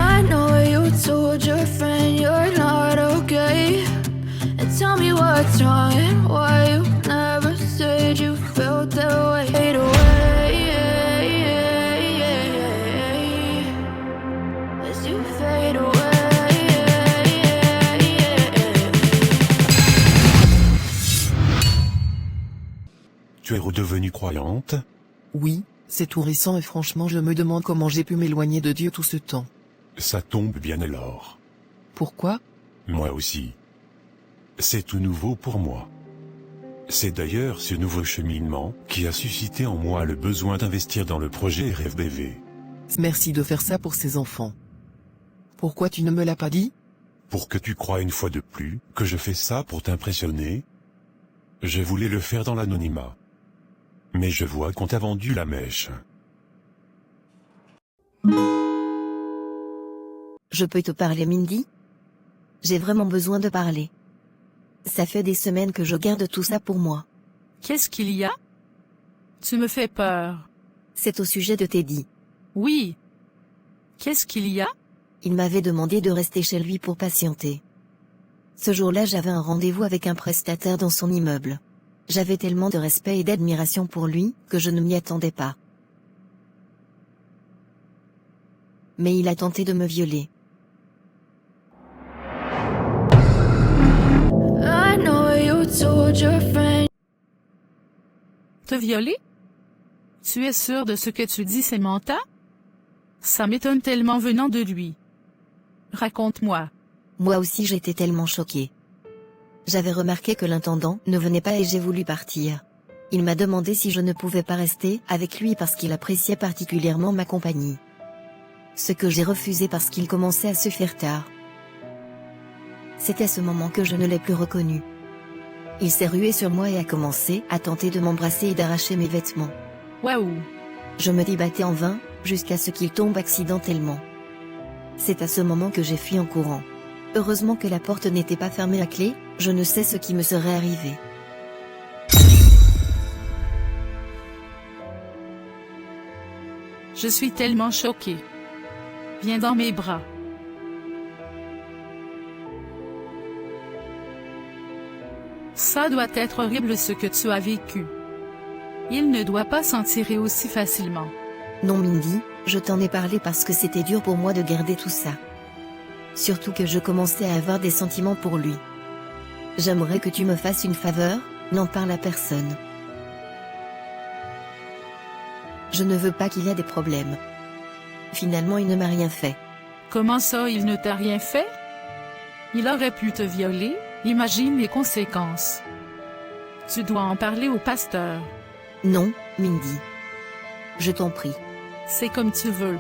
I know you told your friend you're not okay. And tell me what's wrong and why you never said you felt that way. Fade away, as you fade away. Tu es redevenue croyante? Oui, c'est tout récent et franchement je me demande comment j'ai pu m'éloigner de Dieu tout ce temps. Ça tombe bien alors. Pourquoi? Moi aussi. C'est tout nouveau pour moi. C'est d'ailleurs ce nouveau cheminement qui a suscité en moi le besoin d'investir dans le projet RFBV. Merci de faire ça pour ces enfants. Pourquoi tu ne me l'as pas dit? Pour que tu crois une fois de plus que je fais ça pour t'impressionner? Je voulais le faire dans l'anonymat. Mais je vois qu'on t'a vendu la mèche. Je peux te parler, Mindy? J'ai vraiment besoin de parler. Ça fait des semaines que je garde tout ça pour moi. Qu'est-ce qu'il y a? Tu me fais peur. C'est au sujet de Teddy. Oui. Qu'est-ce qu'il y a? Il m'avait demandé de rester chez lui pour patienter. Ce jour-là, j'avais un rendez-vous avec un prestataire dans son immeuble. J'avais tellement de respect et d'admiration pour lui, que je ne m'y attendais pas. Mais il a tenté de me violer. I know you told your friend. Te violer? Tu es sûr de ce que tu dis, Samantha? Ça m'étonne tellement venant de lui. Raconte-moi. Moi aussi j'étais tellement choquée. J'avais remarqué que l'intendant ne venait pas et j'ai voulu partir. Il m'a demandé si je ne pouvais pas rester avec lui parce qu'il appréciait particulièrement ma compagnie. Ce que j'ai refusé parce qu'il commençait à se faire tard. C'est à ce moment que je ne l'ai plus reconnu. Il s'est rué sur moi et a commencé à tenter de m'embrasser et d'arracher mes vêtements. Waouh! Je me débattais en vain, jusqu'à ce qu'il tombe accidentellement. C'est à ce moment que j'ai fui en courant. Heureusement que la porte n'était pas fermée à clé, je ne sais ce qui me serait arrivé. Je suis tellement choquée. Viens dans mes bras. Ça doit être horrible ce que tu as vécu. Il ne doit pas s'en tirer aussi facilement. Non Mindy, je t'en ai parlé parce que c'était dur pour moi de garder tout ça. Surtout que je commençais à avoir des sentiments pour lui. J'aimerais que tu me fasses une faveur, n'en parle à personne. Je ne veux pas qu'il y ait des problèmes. Finalement il ne m'a rien fait. Comment ça, il ne t'a rien fait? Il aurait pu te violer, imagine les conséquences. Tu dois en parler au pasteur. Non, Mindy. Je t'en prie. C'est comme tu veux.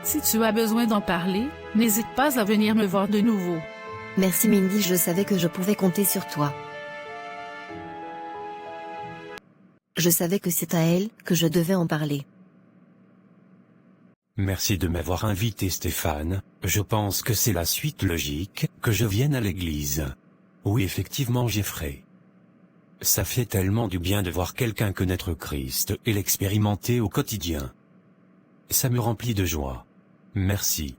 Si tu as besoin d'en parler, n'hésite pas à venir me voir de nouveau. Merci Mindy, je savais que je pouvais compter sur toi. Je savais que c'est à elle que je devais en parler. Merci de m'avoir invité Stéphane, je pense que c'est la suite logique que je vienne à l'église. Oui effectivement Jeffrey. Ça fait tellement du bien de voir quelqu'un connaître Christ et l'expérimenter au quotidien. Ça me remplit de joie. Merci.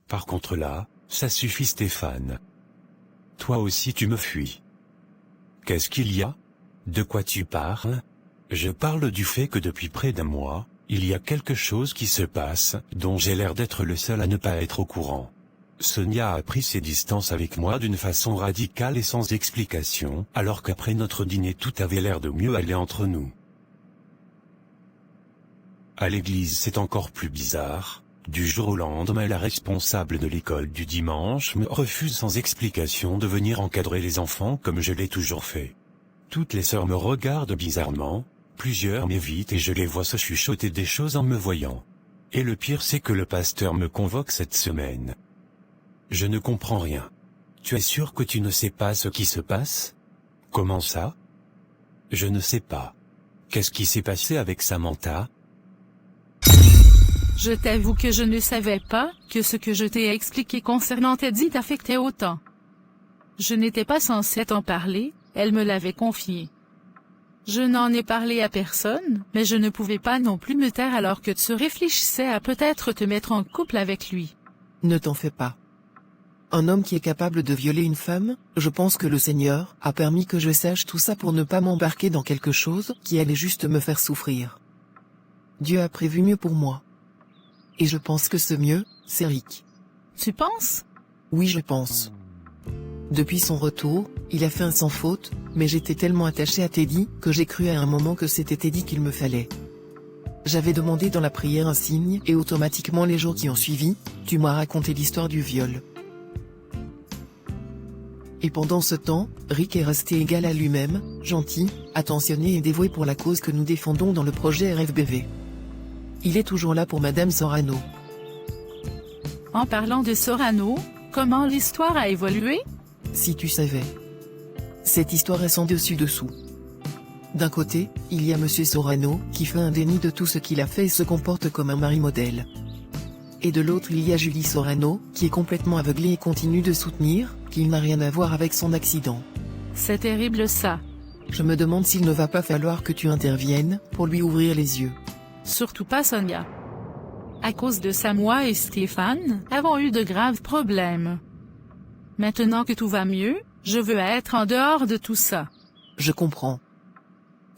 Par contre là, ça suffit Stéphane. Toi aussi tu me fuis. Qu'est-ce qu'il y a? De quoi tu parles? Je parle du fait que depuis près d'un mois, il y a quelque chose qui se passe, dont j'ai l'air d'être le seul à ne pas être au courant. Sonia a pris ses distances avec moi d'une façon radicale et sans explication, alors qu'après notre dîner tout avait l'air de mieux aller entre nous. À l'église c'est encore plus bizarre. Du jour au lendemain la responsable de l'école du dimanche me refuse sans explication de venir encadrer les enfants comme je l'ai toujours fait. Toutes les sœurs me regardent bizarrement, plusieurs m'évitent et je les vois se chuchoter des choses en me voyant. Et le pire c'est que le pasteur me convoque cette semaine. Je ne comprends rien. Tu es sûr que tu ne sais pas ce qui se passe? Comment ça? Je ne sais pas. Qu'est-ce qui s'est passé avec Samantha? Je t'avoue que je ne savais pas que ce que je t'ai expliqué concernant Teddy t'affectait autant. Je n'étais pas censée t'en parler, elle me l'avait confié. Je n'en ai parlé à personne, mais je ne pouvais pas non plus me taire alors que tu réfléchissais à peut-être te mettre en couple avec lui. Ne t'en fais pas. Un homme qui est capable de violer une femme, je pense que le Seigneur a permis que je sache tout ça pour ne pas m'embarquer dans quelque chose qui allait juste me faire souffrir. Dieu a prévu mieux pour moi. Et je pense que ce mieux, c'est Rick. Tu penses? Oui, je pense. Depuis son retour, il a fait un sans faute, mais j'étais tellement attaché à Teddy que j'ai cru à un moment que c'était Teddy qu'il me fallait. J'avais demandé dans la prière un signe et automatiquement les jours qui ont suivi, tu m'as raconté l'histoire du viol. Et pendant ce temps, Rick est resté égal à lui-même, gentil, attentionné et dévoué pour la cause que nous défendons dans le projet RFBV. Il est toujours là pour Madame Sorano. En parlant de Sorano, comment l'histoire a évolué? Si tu savais. Cette histoire est sans dessus-dessous. D'un côté, il y a Monsieur Sorano, qui fait un déni de tout ce qu'il a fait et se comporte comme un mari modèle. Et de l'autre il y a Julie Sorano, qui est complètement aveuglée et continue de soutenir qu'il n'a rien à voir avec son accident. C'est terrible ça. Je me demande s'il ne va pas falloir que tu interviennes pour lui ouvrir les yeux. Surtout pas Sonia. À cause de ça, moi et Stéphane avons eu de graves problèmes. Maintenant que tout va mieux, je veux être en dehors de tout ça. Je comprends.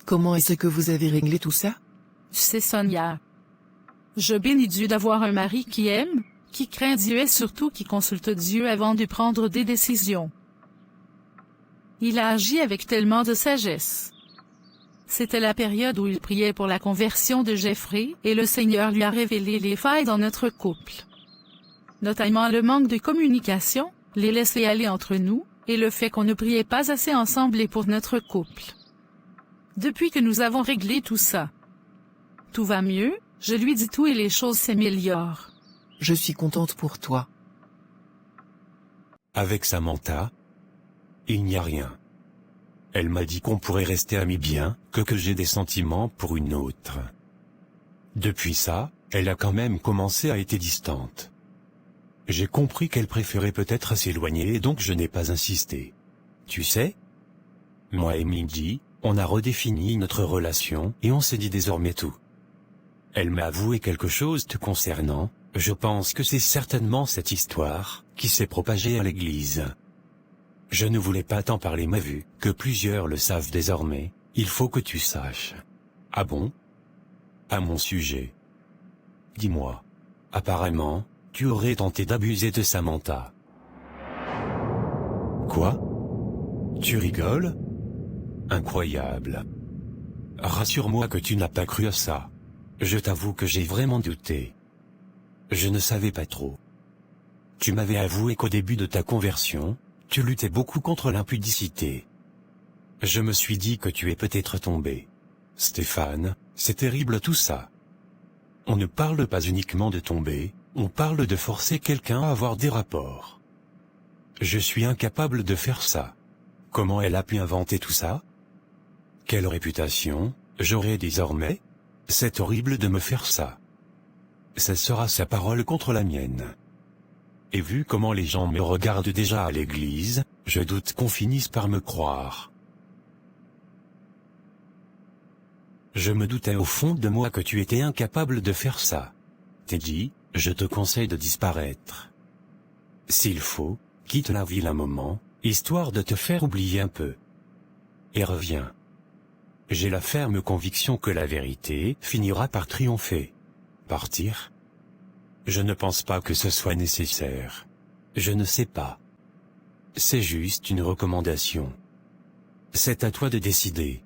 Comment est-ce que vous avez réglé tout ça? Tu sais Sonia. Je bénis Dieu d'avoir un mari qui aime, qui craint Dieu et surtout qui consulte Dieu avant de prendre des décisions. Il a agi avec tellement de sagesse. C'était la période où il priait pour la conversion de Jeffrey et le Seigneur lui a révélé les failles dans notre couple. Notamment le manque de communication, les laisser aller entre nous, et le fait qu'on ne priait pas assez ensemble et pour notre couple. Depuis que nous avons réglé tout ça, tout va mieux, je lui dis tout et les choses s'améliorent. Je suis contente pour toi. Avec Samantha, il n'y a rien. Elle m'a dit qu'on pourrait rester amis bien, que j'ai des sentiments pour une autre. Depuis ça, elle a quand même commencé à être distante. J'ai compris qu'elle préférait peut-être s'éloigner et donc je n'ai pas insisté. Tu sais, moi et Mindy, on a redéfini notre relation et on s'est dit désormais tout. Elle m'a avoué quelque chose te concernant, je pense que c'est certainement cette histoire qui s'est propagée à l'église. Je ne voulais pas t'en parler mais vu que plusieurs le savent désormais, il faut que tu saches. Ah bon? À mon sujet. Dis-moi. Apparemment, tu aurais tenté d'abuser de Samantha. Quoi? Tu rigoles? Incroyable. Rassure-moi que tu n'as pas cru à ça. Je t'avoue que j'ai vraiment douté. Je ne savais pas trop. Tu m'avais avoué qu'au début de ta conversion, tu luttais beaucoup contre l'impudicité. Je me suis dit que tu es peut-être tombé. Stéphane, c'est terrible tout ça. On ne parle pas uniquement de tomber, on parle de forcer quelqu'un à avoir des rapports. Je suis incapable de faire ça. Comment elle a pu inventer tout ça? Quelle réputation j'aurai désormais? C'est horrible de me faire ça. Ça sera sa parole contre la mienne. Et vu comment les gens me regardent déjà à l'église, je doute qu'on finisse par me croire. Je me doutais au fond de moi que tu étais incapable de faire ça. Teddy, je te conseille de disparaître. S'il faut, quitte la ville un moment, histoire de te faire oublier un peu. Et reviens. J'ai la ferme conviction que la vérité finira par triompher. Partir? Je ne pense pas que ce soit nécessaire. Je ne sais pas. C'est juste une recommandation. C'est à toi de décider.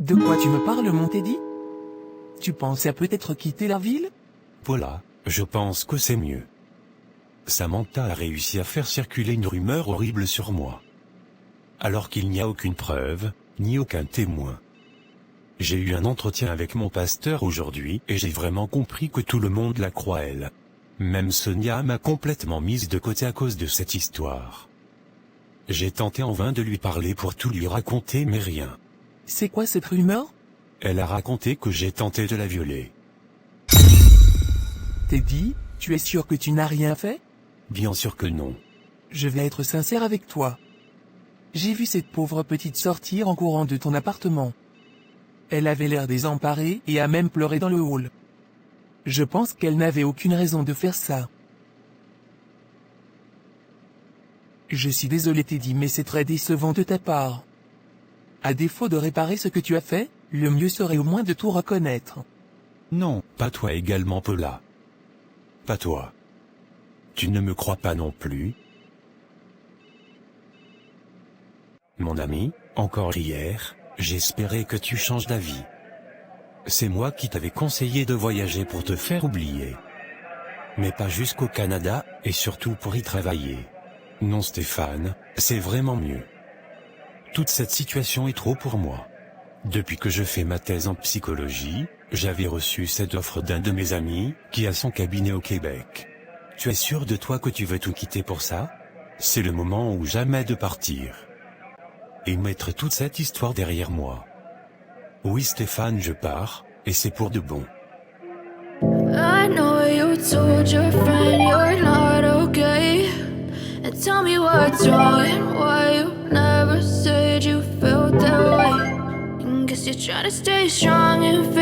De quoi tu me parles, mon Teddy? Tu pensais à peut-être quitter la ville? Voilà, je pense que c'est mieux. Samantha a réussi à faire circuler une rumeur horrible sur moi. Alors qu'il n'y a aucune preuve, ni aucun témoin. J'ai eu un entretien avec mon pasteur aujourd'hui et j'ai vraiment compris que tout le monde la croit elle. Même Sonia m'a complètement mise de côté à cause de cette histoire. J'ai tenté en vain de lui parler pour tout lui raconter mais rien. C'est quoi cette rumeur? Elle a raconté que j'ai tenté de la violer. Teddy, tu es sûr que tu n'as rien fait? Bien sûr que non. Je vais être sincère avec toi. J'ai vu cette pauvre petite sortir en courant de ton appartement. Elle avait l'air désemparée et a même pleuré dans le hall. Je pense qu'elle n'avait aucune raison de faire ça. Je suis désolé Teddy, mais c'est très décevant de ta part. À défaut de réparer ce que tu as fait, le mieux serait au moins de tout reconnaître. Non, pas toi également Paula. Pas toi. Tu ne me crois pas non plus? Mon ami, encore hier, j'espérais que tu changes d'avis. C'est moi qui t'avais conseillé de voyager pour te faire oublier. Mais pas jusqu'au Canada, et surtout pour y travailler. Non Stéphane, c'est vraiment mieux. Toute cette situation est trop pour moi. Depuis que je fais ma thèse en psychologie, j'avais reçu cette offre d'un de mes amis, qui a son cabinet au Québec. Tu es sûr de toi que tu veux tout quitter pour ça? C'est le moment ou jamais de partir. Et mettre toute cette histoire derrière moi. Oui Stéphane, je pars, et c'est pour de bon. I know you told your friend you're not okay. And tell me what's wrong and why you never said you felt that way. And guess you're trying to stay strong and